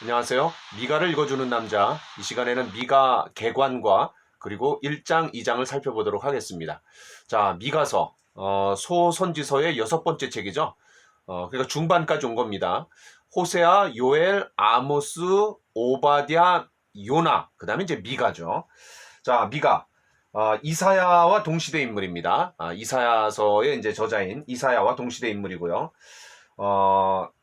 안녕하세요. 미가를 읽어주는 남자. 이 시간에는 미가 개관과 그리고 1장, 2장을 살펴보도록 하겠습니다. 자, 미가서, 소선지서의 6번째 책이죠. 그러니까 중반까지 온 겁니다. 호세아, 요엘, 아모스, 오바댜, 요나, 그 다음에 이제 미가죠. 자, 미가. 이사야와 동시대 인물입니다. 이사야서의 이제 저자인 이사야와 동시대 인물이고요.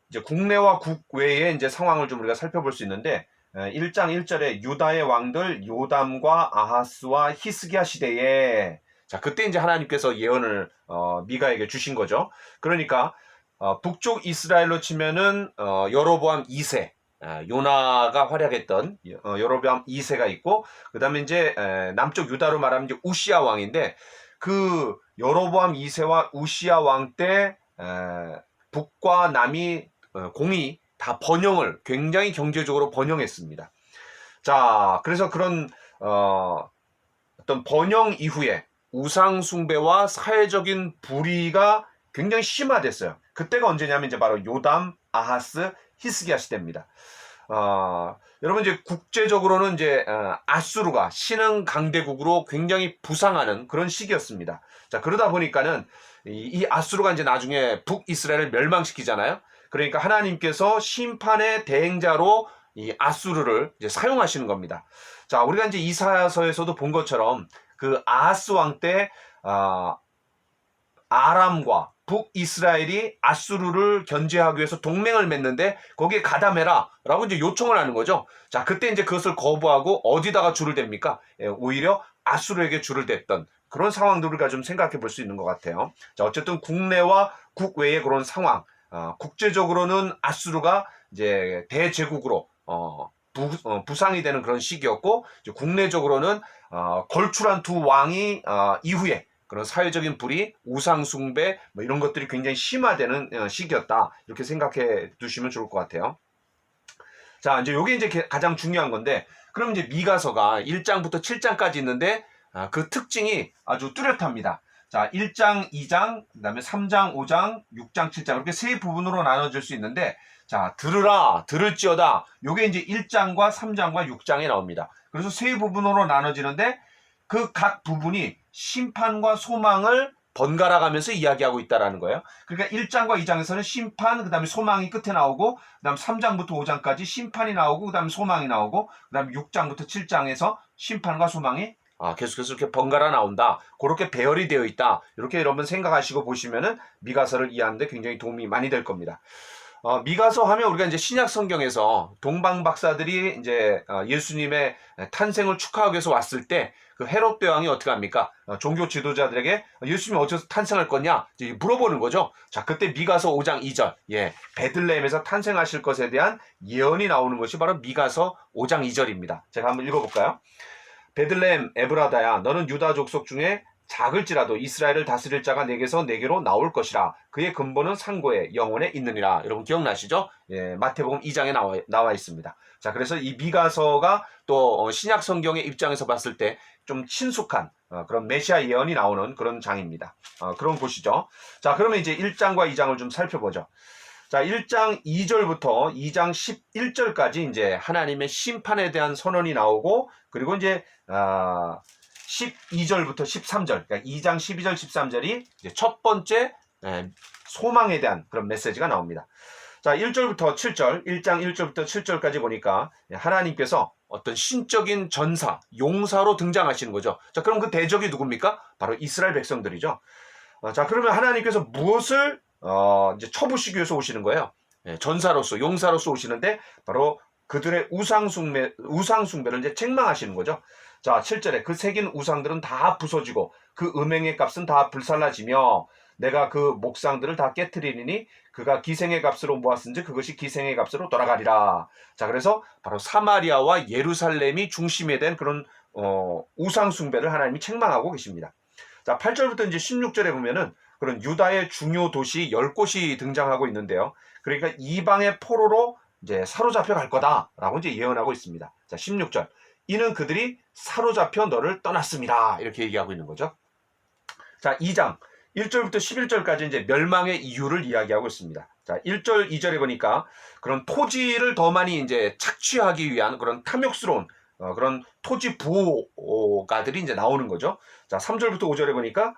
이제 국내와 국외의 이제 상황을 좀 우리가 살펴볼 수 있는데 1장 1절에 유다의 왕들 요담과 아하스와 히스기야 시대에 자 그때 이제 하나님께서 예언을 미가에게 주신 거죠. 그러니까 북쪽 이스라엘로 치면은 여로보암 2세 요나가 활약했던 여로보암 2세가 있고 그다음에 이제 남쪽 유다로 말하면 이제 우시야 왕인데 그 여로보암 2세와 우시야 왕 때 북과 남이 공이 다 번영을 굉장히 경제적으로 번영했습니다. 자, 그래서 그런 어떤 번영 이후에 우상 숭배와 사회적인 불의가 굉장히 심화됐어요. 그때가 언제냐면 이제 바로 요담, 아하스, 히스기야 시대입니다. 여러분 이제 국제적으로는 이제 아수르가 신흥 강대국으로 굉장히 부상하는 그런 시기였습니다. 자, 그러다 보니까는 이 아수르가 이제 나중에 북이스라엘을 멸망시키잖아요. 그러니까 하나님께서 심판의 대행자로 이 아수르를 이제 사용하시는 겁니다. 자, 우리가 이제 이사야서에서도 본 것처럼 그 아하스 왕 때 아람과 북이스라엘이 아수르를 견제하기 위해서 동맹을 맺는데 거기에 가담해라 라고 이제 요청을 하는 거죠. 자, 그때 이제 그것을 거부하고 어디다가 줄을 댑니까? 오히려 아수르에게 줄을 댔던 그런 상황들을 우리가 좀 생각해 볼 수 있는 것 같아요. 자, 어쨌든 국내와 국외의 그런 상황, 국제적으로는 아수르가 이제 대제국으로 부상이 되는 그런 시기였고 이제 국내적으로는 걸출한 두 왕이 이후에 그런 사회적인 불의, 우상 숭배 뭐 이런 것들이 굉장히 심화되는 시기였다 이렇게 생각해 두시면 좋을 것 같아요. 자, 이제 요게 이제 가장 중요한 건데 그럼 이제 미가서가 1장부터 7장까지 있는데 그 특징이 아주 뚜렷합니다. 자, 1장, 2장, 그 다음에 3장, 5장, 6장, 7장 이렇게 세 부분으로 나눠질 수 있는데 자, 들으라, 들을지어다 요게 이제 1장과 3장과 6장에 나옵니다. 그래서 세 부분으로 나눠지는데 그 각 부분이 심판과 소망을 번갈아 가면서 이야기하고 있다라는 거예요. 그러니까 1장과 2장에서는 심판, 그 다음에 소망이 끝에 나오고, 그 다음 3장부터 5장까지 심판이 나오고, 그 다음에 소망이 나오고, 그 다음에 6장부터 7장에서 심판과 소망이 계속해서 이렇게 번갈아 나온다. 그렇게 배열이 되어 있다. 이렇게 여러분 생각하시고 보시면은 미가서를 이해하는데 굉장히 도움이 많이 될 겁니다. 미가서 하면 우리가 이제 신약 성경에서 동방 박사들이 이제 예수님의 탄생을 축하하기 위해서 왔을 때 그 헤롯 대왕이 어떻게 합니까? 종교 지도자들에게 예수님이 어디서 탄생할 거냐? 이제 물어보는 거죠. 자, 그때 미가서 5장 2절, 베들레헴에서 탄생하실 것에 대한 예언이 나오는 것이 바로 미가서 5장 2절입니다. 제가 한번 읽어볼까요? 베들레헴 에브라다야, 너는 유다 족속 중에 작을지라도 이스라엘을 다스릴 자가 내게로 나올 것이라. 그의 근본은 상고에 영원에 있느니라. 여러분 기억나시죠? 마태복음 2장에 나와 있습니다. 자, 그래서 이 미가서가 또 신약 성경의 입장에서 봤을 때 좀 친숙한 그런 메시아 예언이 나오는 그런 장입니다. 그럼 보시죠. 자, 그러면 이제 1장과 2장을 좀 살펴보죠. 자, 1장 2절부터 2장 11절까지 이제 하나님의 심판에 대한 선언이 나오고 그리고 이제 12절부터 13절, 그러니까 2장 12절 13절이 이제 첫 번째 소망에 대한 그런 메시지가 나옵니다. 자, 1절부터 7절, 1장 1절부터 7절까지 보니까 하나님께서 어떤 신적인 전사, 용사로 등장하시는 거죠. 자, 그럼 그 대적이 누굽니까? 바로 이스라엘 백성들이죠. 자, 그러면 하나님께서 무엇을 이제 쳐부시기 위해서 오시는 거예요. 전사로서, 용사로서 오시는데 바로 그들의 우상숭배를 이제 책망하시는 거죠. 자, 7절에 그 새긴 우상들은 다 부서지고 그 음행의 값은 다 불살라지며 내가 그 목상들을 다 깨트리니 그가 기생의 값으로 모았은지 그것이 기생의 값으로 돌아가리라. 자, 그래서 바로 사마리아와 예루살렘이 중심에 된 그런 우상숭배를 하나님이 책망하고 계십니다. 자, 8절부터 이제 16절에 보면은 그런 유다의 중요 도시 10곳이 등장하고 있는데요. 그러니까 이방의 포로로 이제 사로잡혀 갈 거다라고 이제 예언하고 있습니다. 자, 16절. 이는 그들이 사로잡혀 너를 떠났습니다. 이렇게 얘기하고 있는 거죠. 자, 2장. 1절부터 11절까지 이제 멸망의 이유를 이야기하고 있습니다. 자, 1절, 2절에 보니까 그런 토지를 더 많이 이제 착취하기 위한 그런 탐욕스러운 그런 토지 부호가들이 이제 나오는 거죠. 자, 3절부터 5절에 보니까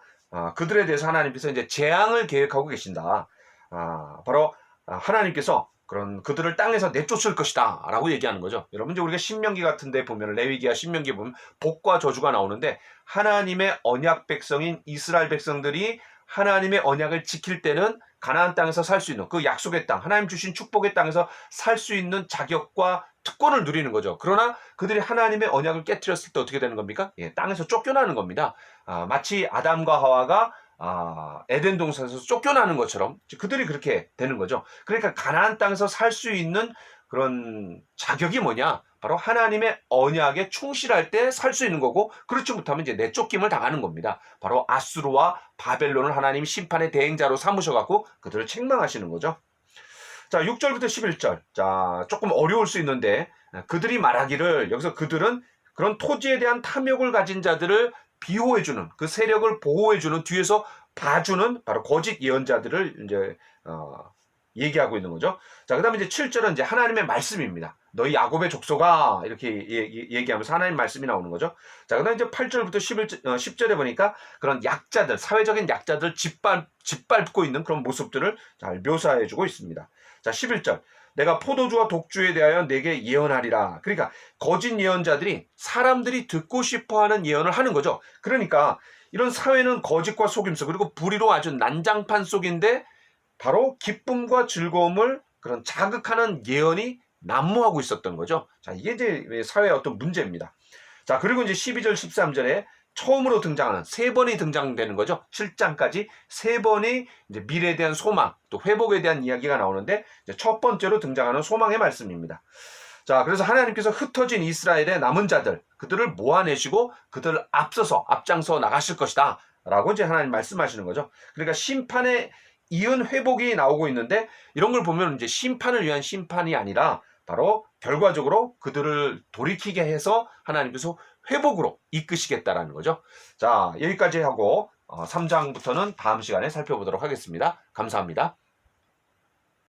그들에 대해서 하나님께서 이제 재앙을 계획하고 계신다. 바로 하나님께서 그런 그들을 땅에서 내쫓을 것이다 라고 얘기하는 거죠. 여러분 이제 우리가 신명기 같은 데 보면 레위기와 신명기 보면 복과 저주가 나오는데 하나님의 언약 백성인 이스라엘 백성들이 하나님의 언약을 지킬 때는 가나안 땅에서 살 수 있는 그 약속의 땅, 하나님 주신 축복의 땅에서 살 수 있는 자격과 특권을 누리는 거죠. 그러나 그들이 하나님의 언약을 깨트렸을 때 어떻게 되는 겁니까? 예, 땅에서 쫓겨나는 겁니다. 마치 아담과 하와가 에덴 동산에서 쫓겨나는 것처럼 그들이 그렇게 되는 거죠. 그러니까 가나안 땅에서 살 수 있는 그런 자격이 뭐냐? 바로 하나님의 언약에 충실할 때 살 수 있는 거고, 그렇지 못하면 이제 내쫓김을 당하는 겁니다. 바로 아수르와 바벨론을 하나님 심판의 대행자로 삼으셔갖고 그들을 책망하시는 거죠. 자, 6절부터 11절. 자, 조금 어려울 수 있는데 그들이 말하기를, 여기서 그들은 그런 토지에 대한 탐욕을 가진 자들을 비호해주는, 그 세력을 보호해주는, 뒤에서 봐주는 바로 거짓 예언자들을 이제 얘기하고 있는 거죠. 자, 그다음에 이제 7절은 이제 하나님의 말씀입니다. 너희 야곱의 족속아, 이렇게 얘기하면서 하나님 말씀이 나오는 거죠. 자, 그다음에 이제 8절부터 10절에 보니까 그런 약자들, 사회적인 약자들 짓밟고 있는 그런 모습들을 잘 묘사해주고 있습니다. 자, 11절. 내가 포도주와 독주에 대하여 내게 예언하리라. 그러니까 거짓 예언자들이 사람들이 듣고 싶어하는 예언을 하는 거죠. 그러니까 이런 사회는 거짓과 속임수 그리고 불의로 아주 난장판 속인데 바로 기쁨과 즐거움을 그런 자극하는 예언이 난무하고 있었던 거죠. 자, 이게 이제 사회의 어떤 문제입니다. 자, 그리고 이제 12절, 13절에 처음으로 등장하는 세 번이 등장되는 거죠. 7장까지 세 번이 이제 미래에 대한 소망, 또 회복에 대한 이야기가 나오는데 이제 첫 번째로 등장하는 소망의 말씀입니다. 자, 그래서 하나님께서 흩어진 이스라엘의 남은 자들, 그들을 모아내시고 그들을 앞장서 나가실 것이다 라고 이제 하나님 말씀하시는 거죠. 그러니까 심판에 이은 회복이 나오고 있는데, 이런 걸 보면 이제 심판을 위한 심판이 아니라 바로 결과적으로 그들을 돌이키게 해서 하나님께서 회복으로 이끄시겠다라는 거죠. 자, 여기까지 하고 3장부터는 다음 시간에 살펴보도록 하겠습니다. 감사합니다.